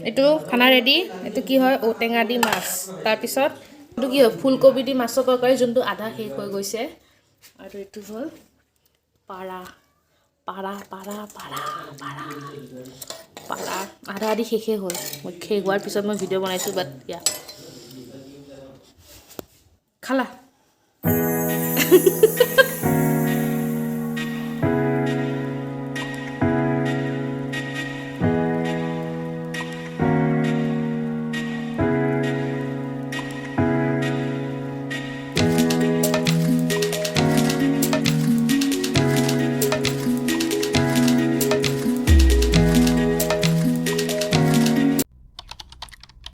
এইটো খানা ৰেডি এইটো কি হয় ঔটেঙা দি মাছ তাৰপিছত এইটো কি হয় ফুলকবি দি মাছৰ তৰকাৰী যোনটো আধা শেষ হৈ গৈছে আৰু এইটো হ'ল পাৰা পাৰা পাৰা পাৰা পাৰা পাৰা আধা আধি শেষেই হ'ল মই শেষ হোৱাৰ পিছত মই ভিডিঅ' বনাইছোঁ বাট ইয়া খালা